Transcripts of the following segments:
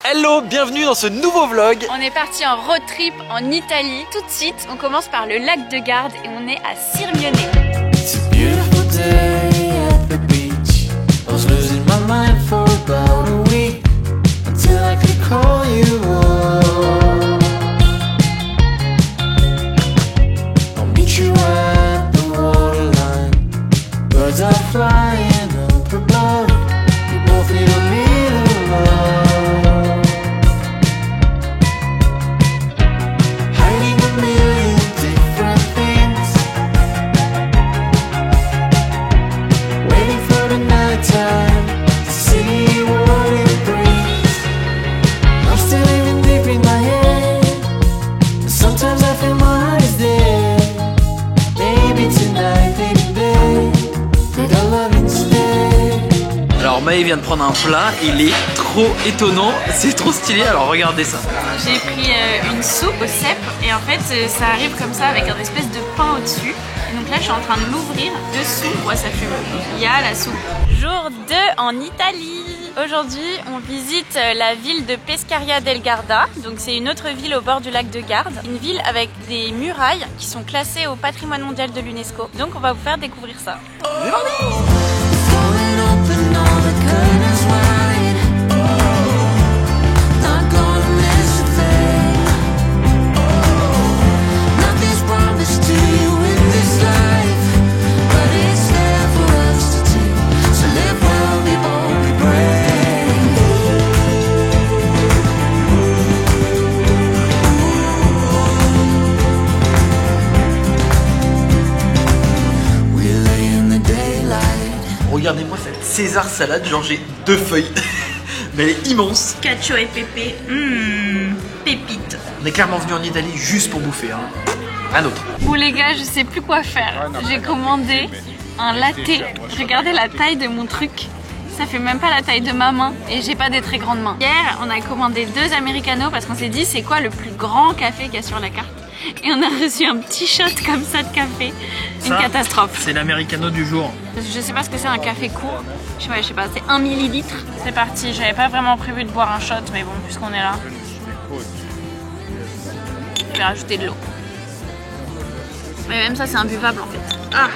Hello, bienvenue dans ce nouveau vlog. On est parti en road trip en Italie. Tout de suite, on commence par le lac de Garde et on est à Sirmione. Maë vient de prendre un plat, il est trop étonnant, c'est trop stylé, alors regardez ça. J'ai pris une soupe au cèpe et en fait ça arrive comme ça avec un espèce de pain au-dessus. Et donc là je suis en train de l'ouvrir, dessous, ouais, ça fume, il y a la soupe. Jour 2 en Italie. Aujourd'hui on visite la ville de Pescaria del Garda, donc c'est une autre ville au bord du lac de Garde. Une ville avec des murailles qui sont classées au patrimoine mondial de l'UNESCO. Donc on va vous faire découvrir ça. C'est parti! Regardez-moi cette César salade, genre j'ai 2 feuilles, mais elle est immense. Cacio et pépé, pépite. On est clairement venu en Italie juste pour bouffer, hein. Rien d'autre. Bon les gars, je sais plus quoi faire. J'ai commandé un latte. Regardez la taille de mon truc. Ça fait même pas la taille de ma main et j'ai pas des très grandes mains. Hier, on a commandé 2 americanos parce qu'on s'est dit c'est quoi le plus grand café qu'il y a sur la carte. Et on a reçu un petit shot comme ça de café. Une catastrophe. C'est l'americano du jour. Je sais pas ce que c'est un café court. Je sais pas, c'est 1 millilitre. C'est parti, j'avais pas vraiment prévu de boire un shot, mais bon, puisqu'on est là. Je vais rajouter de l'eau. Mais même ça, c'est imbuvable en fait. Ah.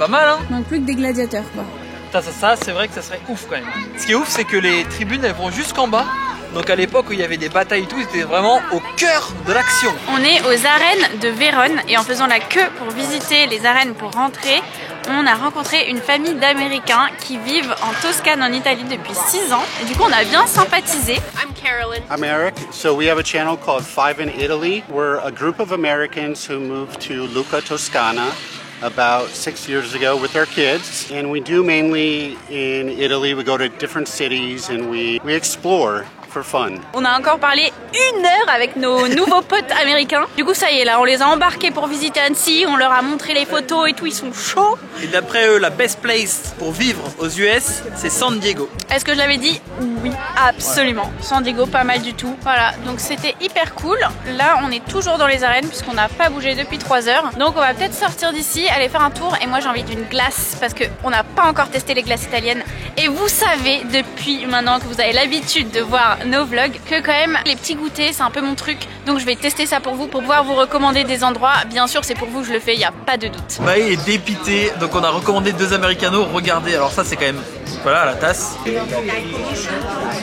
pas mal, hein. Manque plus que des gladiateurs, quoi. Ça c'est vrai que ça serait ouf quand même. Ce qui est ouf, c'est que les tribunes elles vont jusqu'en bas. Donc à l'époque où il y avait des batailles et tout, c'était vraiment au cœur de l'action. On est aux arènes de Vérone et en faisant la queue pour visiter les arènes pour rentrer, on a rencontré une famille d'Américains qui vivent en Toscane en Italie depuis 6 ans. Et du coup on a bien sympathisé. Carolyn. I'm Eric. So we have a channel called Five in Italy. We're a group of Americans who moved to Lucca, Toscana about 6 years ago with our kids. And we do mainly in Italy. We go to different cities and we explore. For fun. On a encore parlé 1 heure avec nos nouveaux potes américains. Du coup ça y est là, on les a embarqués pour visiter Annecy, on leur a montré les photos et tout, ils sont chauds. Et d'après eux, la best place pour vivre aux US, c'est San Diego. Est-ce que je l'avais dit? Oui, absolument. San Diego, pas mal du tout. Voilà, donc c'était hyper cool. Là, on est toujours dans les arènes puisqu'on n'a pas bougé depuis 3 heures. Donc on va peut-être sortir d'ici, aller faire un tour. Et moi j'ai envie d'une glace parce qu'on n'a pas encore testé les glaces italiennes. Et vous savez depuis maintenant que vous avez l'habitude de voir nos vlogs que quand même les petits goûters c'est un peu mon truc, donc je vais tester ça pour vous pour pouvoir vous recommander des endroits. Bien sûr c'est pour vous que je le fais, il n'y a pas de doute. Maë est dépité, donc on a recommandé 2 americanos. Regardez, alors ça c'est quand même, voilà la tasse.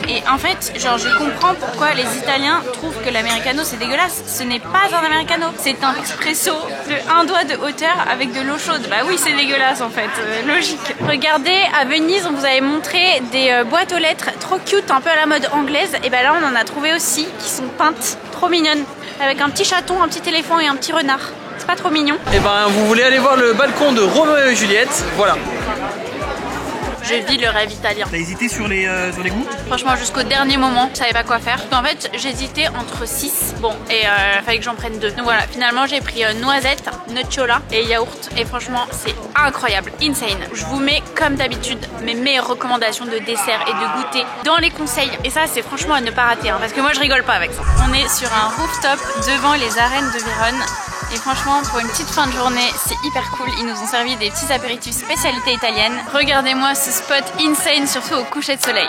Et en fait genre je comprends pourquoi les Italiens trouvent que l'americano c'est dégueulasse. Ce n'est pas un americano, c'est un espresso de 1 doigt de hauteur avec de l'eau chaude. Bah oui c'est dégueulasse en fait, logique. Regardez, à Venise on vous avait montré des boîtes aux lettres trop cute, un peu à la mode anglaise. Et ben là on en a trouvé aussi qui sont peintes, trop mignonnes, avec un petit chaton, un petit éléphant et un petit renard. C'est pas trop mignon? Et ben vous voulez aller voir le balcon de Roméo et Juliette, voilà. Je vis le rêve italien. T'as hésité sur les goûts? Franchement jusqu'au dernier moment je savais pas quoi faire. En fait j'hésitais entre 6. Bon et il fallait que j'en prenne 2. Donc voilà, finalement j'ai pris noisette, nocciola et yaourt. Et franchement c'est incroyable, insane. Je vous mets comme d'habitude mes meilleures recommandations de dessert et de goûter dans les conseils. Et ça c'est franchement à ne pas rater hein, parce que moi je rigole pas avec ça. On est sur un rooftop devant les arènes de Vérone. Et franchement, pour une petite fin de journée, c'est hyper cool. Ils nous ont servi des petits apéritifs spécialité italienne. Regardez-moi ce spot insane, surtout au coucher de soleil.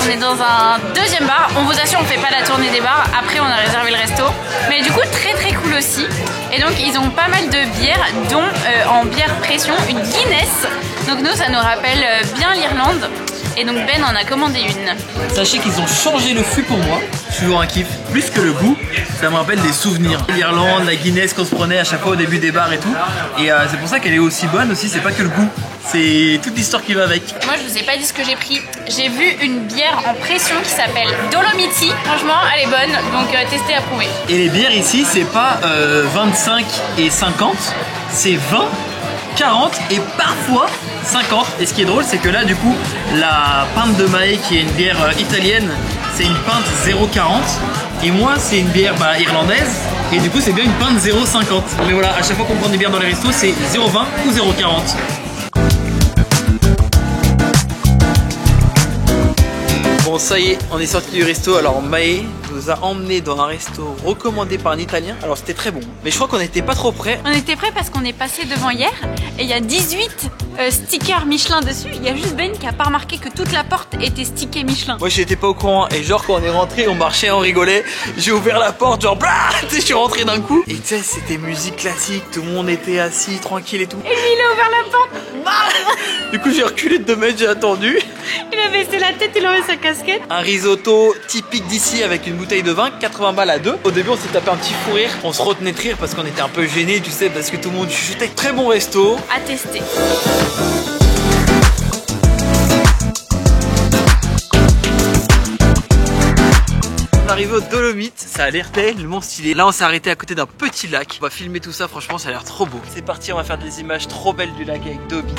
On est dans un deuxième bar. On vous assure, on fait pas la tournée des bars. Après, on a réservé le resto. Mais du coup, très très cool aussi. Et donc, ils ont pas mal de bières, dont en bière pression, une Guinness. Donc nous, ça nous rappelle bien l'Irlande. Et donc Ben en a commandé une. Sachez qu'ils ont changé le fût pour moi. Toujours un kiff. Plus que le goût, ça me rappelle des souvenirs. L'Irlande, la Guinness qu'on se prenait à chaque fois au début des bars et tout. Et c'est pour ça qu'elle est aussi bonne aussi, c'est pas que le goût. C'est toute l'histoire qui va avec. Moi je vous ai pas dit ce que j'ai pris. J'ai vu une bière en pression qui s'appelle Dolomiti. Franchement elle est bonne, donc testez, approuvé. Et les bières ici c'est pas 25 et 50, c'est 20, 40 et parfois 50. Et ce qui est drôle c'est que là du coup la pinte de Maë qui est une bière italienne, c'est une pinte 0,40 et moi c'est une bière irlandaise et du coup c'est bien une pinte 0,50. Mais voilà, à chaque fois qu'on prend des bières dans les restos c'est 0,20 ou 0,40. Bon ça y est, on est sorti du resto. Alors Maë nous a emmené dans un resto recommandé par un Italien. Alors c'était très bon, mais je crois qu'on n'était pas trop prêts. On était prêts parce qu'on est passé devant hier et il y a 18 stickers Michelin dessus. Il y a juste Ben qui a pas remarqué que toute la porte était stickée Michelin. Moi j'étais pas au courant et genre quand on est rentré on marchait, on rigolait. J'ai ouvert la porte genre blah, je suis rentré d'un coup. Et tu sais c'était musique classique, tout le monde était assis tranquille et tout. Et lui il a ouvert la porte. Du coup j'ai reculé de 2 mètres, j'ai attendu. Il a baissé la tête, il a enlevé sa casquette. Un risotto typique d'ici avec une bouteille de vin, 80 balles à 2. Au début on s'est tapé un petit fou rire, on se retenait de rire parce qu'on était un peu gênés, tu sais, parce que tout le monde chuchotait. Très bon resto. À tester. On est arrivé au Dolomites, ça a l'air tellement stylé. Là on s'est arrêté à côté d'un petit lac. On va filmer tout ça, franchement ça a l'air trop beau. C'est parti, on va faire des images trop belles du lac avec Dobby.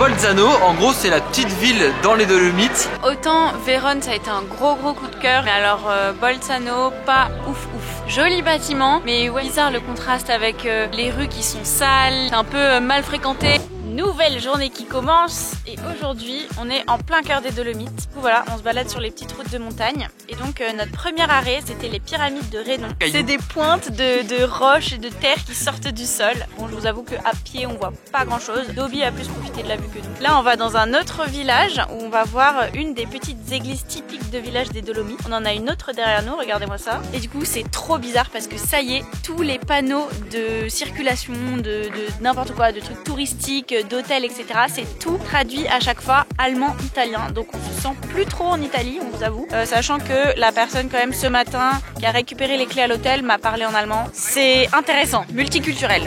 Bolzano. En gros, c'est la petite ville dans les Dolomites. Autant Vérone, ça a été un gros coup de cœur, mais alors Bolzano, pas ouf. Joli bâtiment, mais ouais, bizarre le contraste avec les rues qui sont sales, un peu mal fréquentées. Nouvelle journée qui commence et aujourd'hui on est en plein cœur des Dolomites. Du coup voilà, on se balade sur les petites routes de montagne et donc notre premier arrêt c'était les pyramides de Rénon. C'est des pointes de roches et de terre qui sortent du sol. Bon, je vous avoue qu'à pied on voit pas grand chose. Dobby a plus profité de la vue que nous. Là on va dans un autre village où on va voir une des petites églises typiques de village des Dolomites. On en a une autre derrière nous, regardez-moi ça. Et du coup c'est trop bizarre parce que ça y est, tous les panneaux de circulation, de n'importe quoi, de trucs touristiques, d'hôtels, etc. C'est tout traduit à chaque fois allemand, italien. Donc on se sent plus trop en Italie, on vous avoue. Sachant que la personne quand même ce matin qui a récupéré les clés à l'hôtel m'a parlé en allemand. C'est intéressant, multiculturel.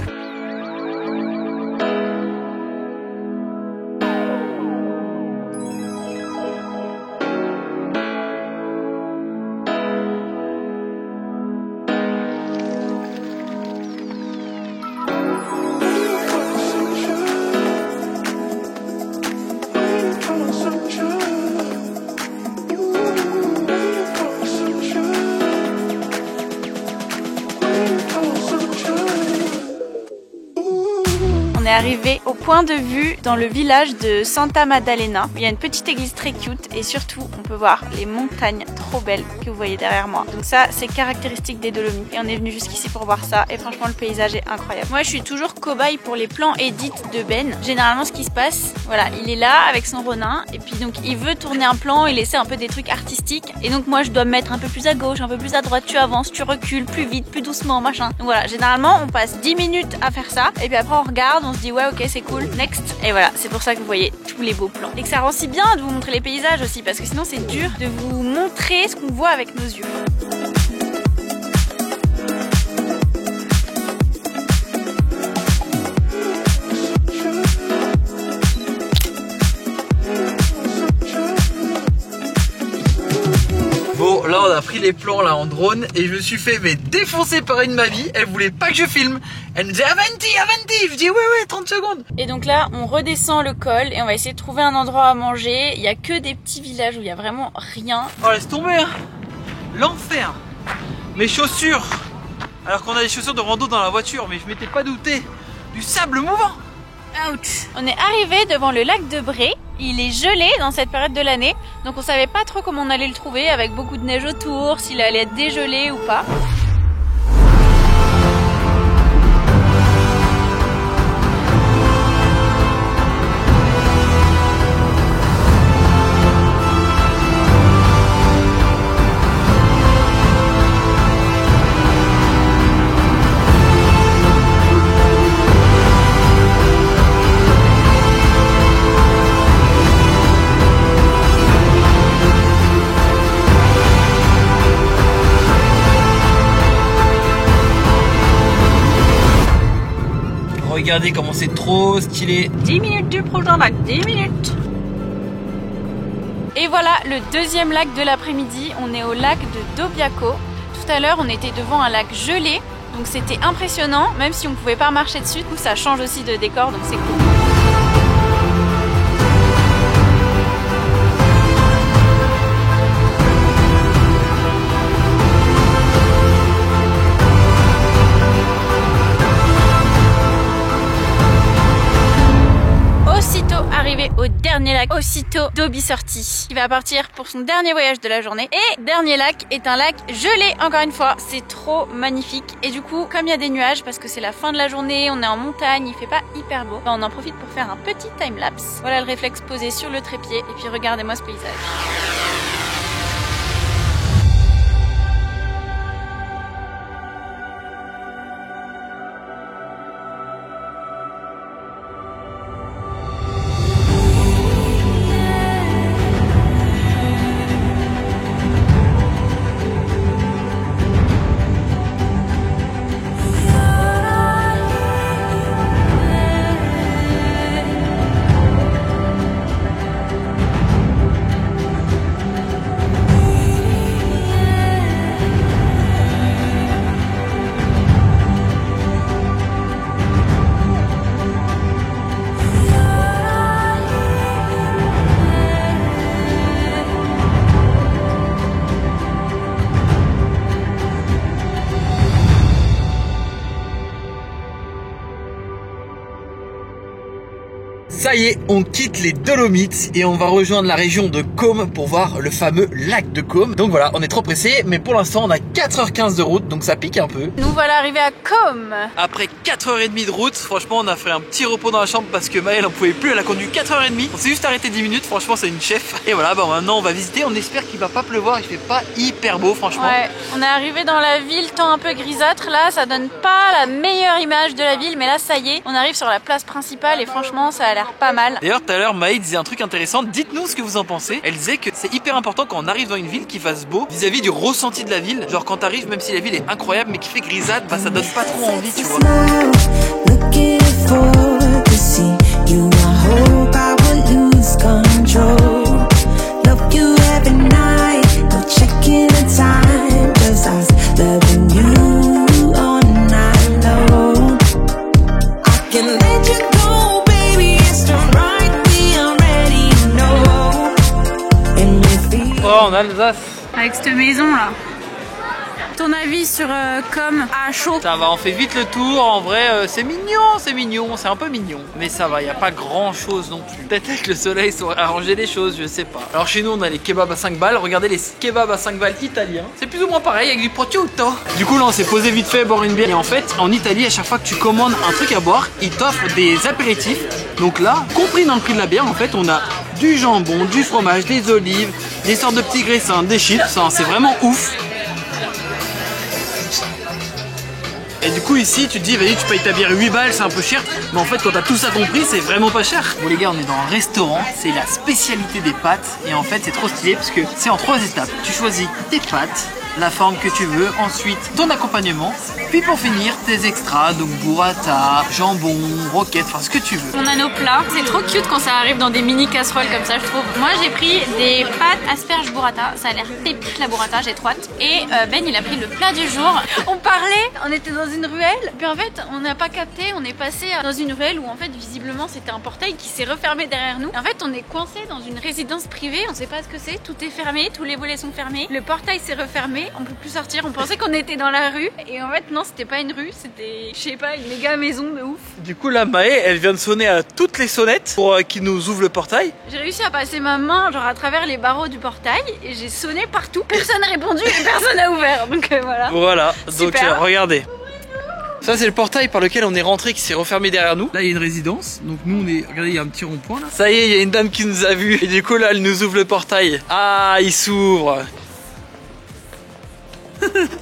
On est arrivé au point de vue dans le village de Santa Maddalena. Il y a une petite église très cute et surtout on peut voir les montagnes trop belles que vous voyez derrière moi. Donc ça c'est caractéristique des Dolomites et on est venu jusqu'ici pour voir ça et franchement le paysage est incroyable. Moi je suis toujours cobaye pour les plans edit de Ben. Généralement ce qui se passe, voilà, il est là avec son Ronin et puis donc il veut tourner un plan et laisser un peu des trucs artistiques et donc moi je dois me mettre un peu plus à gauche, un peu plus à droite, tu avances, tu recules, plus vite, plus doucement, machin. Donc voilà, généralement on passe 10 minutes à faire ça et puis après on regarde, on se dit ouais ok c'est cool, next. Et voilà, c'est pour ça que vous voyez tous les beaux plans. Et que ça rend si bien de vous montrer les paysages aussi parce que sinon c'est dur de vous montrer ce qu'on voit avec nos yeux. Bon, là on a pris les plans là en drone et je me suis fait défoncer par une mamie. Elle voulait pas que je filme. Elle me disait Avanti. Je dis ouais 30 secondes. Et donc là on redescend le col et on va essayer de trouver un endroit à manger. Il y a que des petits villages où il y a vraiment rien. Oh laisse tomber hein. L'enfer. Mes chaussures. Alors qu'on a des chaussures de rando dans la voiture, mais je m'étais pas douté du sable mouvant. Ouch. On est arrivé devant le lac de Bré. Il est gelé dans cette période de l'année, donc on savait pas trop comment on allait le trouver avec beaucoup de neige autour, s'il allait être dégelé ou pas. Regardez comment c'est trop stylé. 10 minutes du prochain lac, 10 minutes. Et voilà le deuxième lac de l'après-midi, on est au lac de Dobbiaco. Tout à l'heure on était devant un lac gelé, donc c'était impressionnant, même si on pouvait pas marcher dessus, du coup ça change aussi de décor, donc c'est cool. Arrivé au dernier lac, aussitôt Dobby sorti. Il va partir pour son dernier voyage de la journée. Et dernier lac est un lac gelé, encore une fois. C'est trop magnifique. Et du coup, comme il y a des nuages, parce que c'est la fin de la journée, on est en montagne, il fait pas hyper beau, on en profite pour faire un petit time-lapse. Voilà le réflexe posé sur le trépied. Et puis regardez-moi ce paysage. Ça y est, on quitte les Dolomites et on va rejoindre la région de Côme pour voir le fameux lac de Côme. Donc voilà, on est trop pressé, mais pour l'instant on a 4h15 de route, donc ça pique un peu. Nous voilà arrivés à Côme. Après 4h30 de route, franchement on a fait un petit repos dans la chambre parce que Maëlle en pouvait plus, elle a conduit 4h30. On s'est juste arrêté 10 minutes, franchement c'est une chef. Et voilà, bah maintenant on va visiter, on espère qu'il va pas pleuvoir, il fait pas hyper beau franchement. Ouais, on est arrivé dans la ville, temps un peu grisâtre, là ça donne pas la meilleure image de la ville, mais là ça y est, on arrive sur la place principale et franchement ça a l'air pas mal. D'ailleurs tout à l'heure Maë disait un truc intéressant, dites-nous ce que vous en pensez. Elle disait que c'est hyper important quand on arrive dans une ville qu'il fasse beau vis-à-vis du ressenti de la ville. Genre quand t'arrives, même si la ville est incroyable mais qu'il fait grisâtre, bah ça donne pas trop envie, tu vois. Oh, en Alsace. Avec cette maison là. Ton avis sur Côme à chaud? Ça va, on fait vite le tour. En vrai, c'est mignon, c'est un peu mignon. Mais ça va, il n'y a pas grand chose non plus. Peut-être avec le soleil, ça aurait arrangé les choses, je sais pas. Alors chez nous, on a les kebabs à 5 balles. Regardez les kebabs à 5 balles italiens. C'est plus ou moins pareil avec du prosciutto. Du coup, là, on s'est posé vite fait boire une bière. Et en fait, en Italie, à chaque fois que tu commandes un truc à boire, ils t'offrent des apéritifs. Donc là, compris dans le prix de la bière, en fait, on a du jambon, du fromage, des olives, des sortes de petits graissins, des chips. C'est vraiment ouf. Et du coup ici tu te dis vas-y tu payes ta bière 8 balles, c'est un peu cher. Mais en fait quand t'as tout ça compris c'est vraiment pas cher. Bon les gars on est dans un restaurant, c'est la spécialité des pâtes. Et en fait c'est trop stylé parce que c'est en 3 étapes. Tu choisis tes pâtes, la forme que tu veux, ensuite ton accompagnement, puis pour finir tes extras, donc burrata, jambon, roquette, enfin ce que tu veux. On a nos plats, c'est trop cute quand ça arrive dans des mini casseroles comme ça je trouve. Moi j'ai pris des pâtes asperges burrata, ça a l'air épique la burrata, j'ai trop hâte. Et Ben il a pris le plat du jour. On parlait, on était dans une ruelle, puis en fait on n'a pas capté, on est passé dans une ruelle où en fait visiblement c'était un portail qui s'est refermé derrière nous. En fait on est coincé dans une résidence privée, on sait pas ce que c'est, tout est fermé, tous les volets sont fermés, le portail s'est refermé, on peut plus sortir, on pensait qu'on était dans la rue et en fait non c'était pas une rue, c'était je sais pas une méga maison de ouf. Du coup là Maë elle vient de sonner à toutes les sonnettes pour qu'ils nous ouvrent le portail. J'ai réussi à passer ma main genre à travers les barreaux du portail et j'ai sonné partout, personne n'a répondu et personne n'a ouvert donc voilà. Voilà, donc regardez. Ça c'est le portail par lequel on est rentré qui s'est refermé derrière nous. Là il y a une résidence, donc nous on est, regardez il y a un petit rond-point là. Ça y est, il y a une dame qui nous a vus et du coup là elle nous ouvre le portail. Ah il s'ouvre.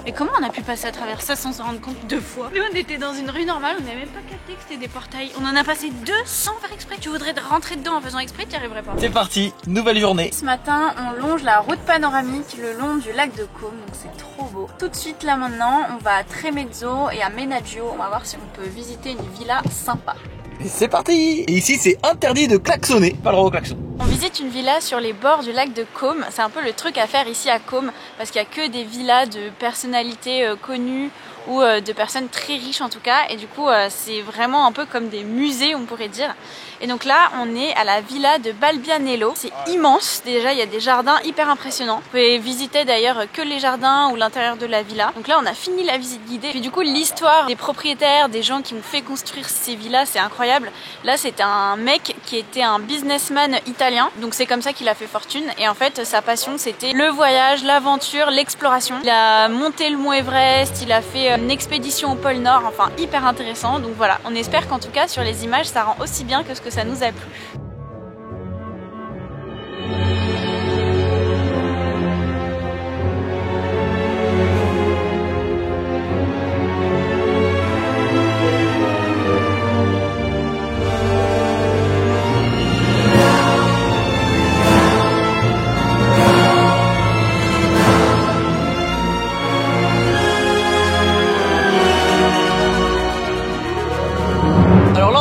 Et comment on a pu passer à travers ça sans s'en rendre compte 2 fois? Nous on était dans une rue normale, on n'avait même pas capté que c'était des portails. On en a passé 2 sans faire exprès. Tu voudrais rentrer dedans en faisant exprès, tu n'y arriverais pas. C'est parti, nouvelle journée. Ce matin on longe la route panoramique le long du lac de Côme, donc c'est trop beau. Tout de suite là maintenant on va à Tremezzo et à Menaggio, on va voir si on peut visiter une villa sympa. Et c'est parti. Et ici c'est interdit de klaxonner, pas le droit au klaxon. On visite une villa sur les bords du lac de Côme. C'est un peu le truc à faire ici à Côme parce qu'il n'y a que des villas de personnalités connues ou de personnes très riches en tout cas. Et du coup c'est vraiment un peu comme des musées on pourrait dire. Et donc là on est à la villa de Balbianello. C'est immense, déjà il y a des jardins hyper impressionnants. Vous pouvez visiter d'ailleurs que les jardins ou l'intérieur de la villa. Donc là on a fini la visite guidée. Puis du coup l'histoire des propriétaires, des gens qui ont fait construire ces villas, c'est incroyable. Là c'était un mec qui était un businessman italien. Donc c'est comme ça qu'il a fait fortune. Et en fait sa passion c'était le voyage, l'aventure, l'exploration. Il a monté le mont Everest, il a fait une expédition au pôle Nord, enfin hyper intéressant. Donc voilà, on espère qu'en tout cas sur les images ça rend aussi bien que ce que ça nous a plu.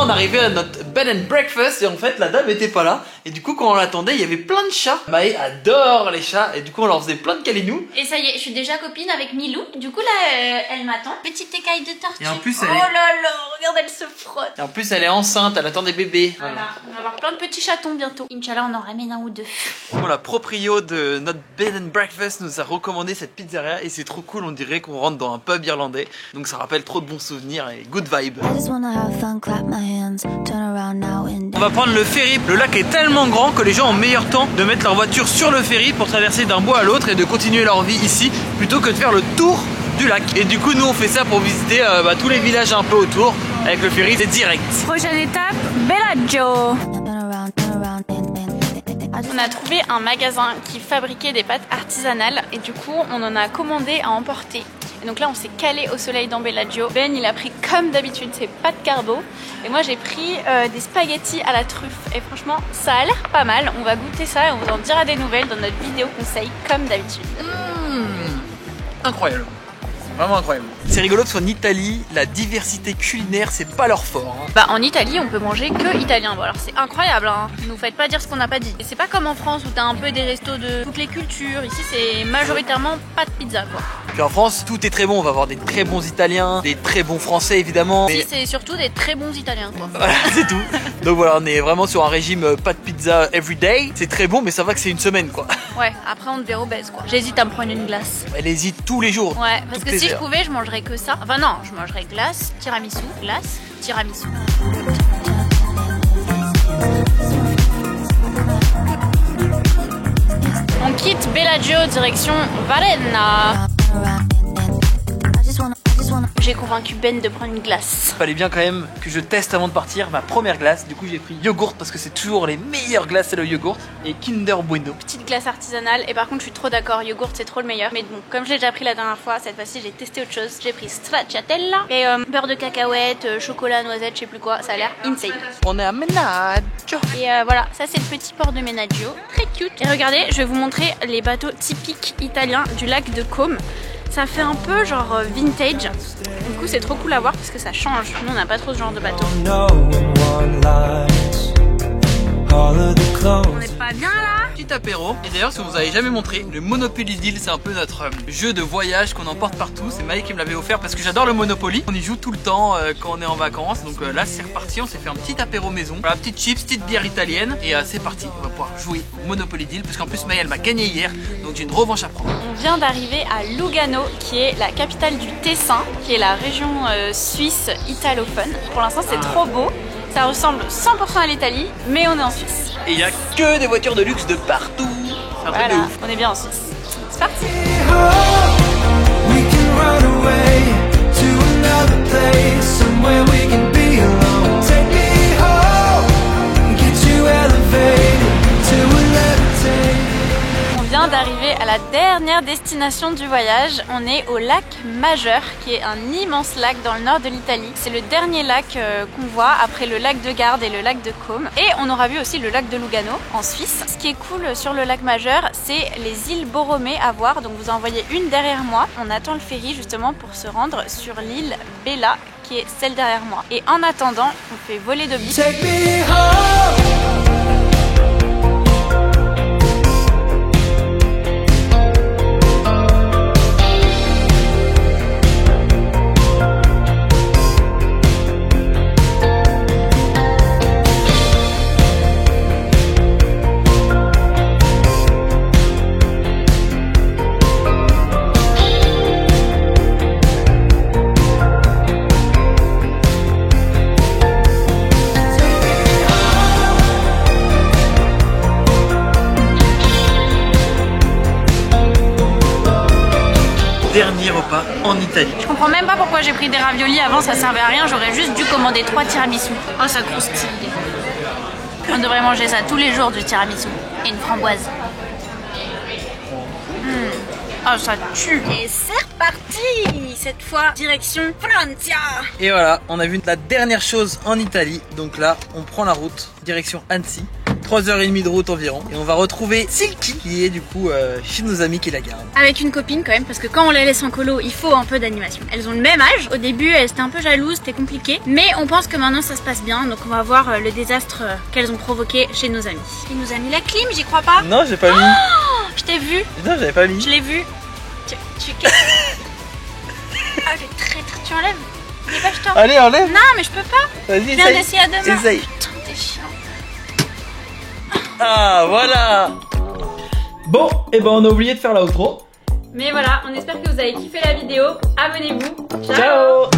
On arrivait à notre bed and breakfast et en fait la dame était pas là et du coup quand on l'attendait il y avait plein de chats. Maë adore les chats et du coup on leur faisait plein de câlinous. Et ça y est, je suis déjà copine avec Milou. Du coup là elle m'attend. Petite écaille de tortue. Et en plus elle oh là là, regarde elle se frotte. Et en plus elle est enceinte, elle attend des bébés. Voilà, on va avoir plein de petits chatons bientôt. Inch'Allah on en ramène 1 ou 2. Bon, la proprio de notre bed and breakfast nous a recommandé cette pizzeria et c'est trop cool, on dirait qu'on rentre dans un pub irlandais. Donc ça rappelle trop de bons souvenirs et good vibe. I just wanna have fun, clap my hands, turn around On va prendre le ferry. Le lac est tellement grand que les gens ont meilleur temps de mettre leur voiture sur le ferry pour traverser d'un bout à l'autre et de continuer leur vie ici plutôt que de faire le tour du lac. Et du coup nous on fait ça pour visiter tous les villages un peu autour. Avec le ferry c'est direct. Prochaine étape, Bellagio. On a trouvé un magasin qui fabriquait des pâtes artisanales et du coup on en a commandé à emporter. Et donc là on s'est calé au soleil dans Bellagio. Ben il a pris comme d'habitude ses pâtes carbo et moi j'ai pris des spaghettis à la truffe et franchement ça a l'air pas mal. On va goûter ça et on vous en dira des nouvelles dans notre vidéo conseil comme d'habitude. Incroyable. Vraiment incroyable. C'est rigolo parce qu'en Italie, la diversité culinaire, c'est pas leur fort. Hein. Bah en Italie, on peut manger que italien. Bon alors c'est incroyable, hein. Nous faites pas dire ce qu'on n'a pas dit. Et c'est pas comme en France où t'as un peu des restos de toutes les cultures. Ici, c'est majoritairement pas de pizza, quoi. Puis en France, tout est très bon. On va avoir des très bons Italiens, des très bons Français évidemment. Ici, c'est surtout des très bons Italiens, quoi. Voilà, c'est tout. Donc voilà, on est vraiment sur un régime pas de pizza everyday. C'est très bon, mais ça va que c'est une semaine, quoi. Ouais, après on devient obèse, quoi. J'hésite à me prendre une glace. Elle hésite tous les jours. Ouais, parce que si je pouvais, je mangerais que ça. Enfin non, je mangerais glace, tiramisu, tiramisu. On quitte Bellagio direction Varenna. J'ai convaincu Ben de prendre une glace. Fallait bien quand même que je teste avant de partir ma première glace. Du coup j'ai pris yogourt parce que c'est toujours les meilleures glaces, c'est le yogourt. Et Kinder Bueno. Petite glace artisanale. Et par contre je suis trop d'accord, yogourt c'est trop le meilleur. Mais bon, comme je l'ai déjà pris la dernière fois, cette fois-ci j'ai testé autre chose. J'ai pris stracciatella et beurre de cacahuète, chocolat, noisette, je sais plus quoi. Ça a l'air insane. On est à Menaggio. Et voilà, ça c'est le petit port de Menaggio. Très cute. Et regardez, je vais vous montrer les bateaux typiques italiens du lac de Côme. Ça fait un peu genre vintage. Du coup c'est trop cool à voir parce que ça change. Nous on n'a pas trop ce genre de bateau. On n'est pas bien là? Petit apéro. Et d'ailleurs si vous avez jamais montré, le Monopoly Deal c'est un peu notre jeu de voyage qu'on emporte partout. C'est Maï qui me l'avait offert parce que j'adore le Monopoly. On y joue tout le temps quand on est en vacances. Donc là c'est reparti, on s'est fait un petit apéro maison. Voilà, petite chips, petite bière italienne. Et c'est parti, on va pouvoir jouer au Monopoly Deal. Parce qu'en plus Maï elle m'a gagné hier. Donc j'ai une revanche à prendre. On vient d'arriver à Lugano qui est la capitale du Tessin, qui est la région suisse italophone. Pour l'instant c'est trop beau. Ça ressemble 100% à l'Italie, mais on est en Suisse. Et il n'y a que des voitures de luxe de partout. C'est un truc de Voilà, ouf. on est bien en Suisse. C'est parti. On vient d'arriver à la dernière destination du voyage. On est au lac Majeur, qui est un immense lac dans le nord de l'Italie. C'est le dernier lac qu'on voit après le lac de Garde et le lac de Côme. Et on aura vu aussi le lac de Lugano en Suisse. Ce qui est cool sur le lac Majeur, c'est les îles Borromée à voir. Donc vous en voyez une derrière moi. On attend le ferry justement pour se rendre sur l'île Bella, qui est celle derrière moi. Et en attendant, on fait voler de billes. Dernier repas en Italie. Je comprends même pas pourquoi j'ai pris des raviolis avant, ça servait à rien, j'aurais juste dû commander 3 tiramisu. Oh ça croustille. On devrait manger ça tous les jours, du tiramisu et une framboise. Oh ça tue. Et c'est reparti. Cette fois direction Francia. Et voilà, on a vu la dernière chose en Italie. Donc là, on prend la route direction Annecy. 3h30 de route environ. Et on va retrouver Silky qui est du coup chez nos amis qui la gardent. Avec une copine quand même, parce que quand on les laisse en colo, il faut un peu d'animation. Elles ont le même âge. Au début, elles étaient un peu jalouses, c'était compliqué. Mais on pense que maintenant ça se passe bien. Donc on va voir le désastre qu'elles ont provoqué chez nos amis. Il nous a mis la clim, j'y crois pas. Non, j'ai pas mis. Oh, je t'ai vu. Non, j'avais pas mis. Je l'ai vu. Ah, le traître, tu enlèves. Il est pas jetant. Allez, enlève. Non, mais je peux pas. Vas-y, Je viens d'essayer à deux mains. Essaye. Putain, t'es chiant. Ah, voilà. Bon, et ben on a oublié de faire l'outro. Mais voilà, on espère que vous avez kiffé la vidéo. Abonnez-vous. Ciao.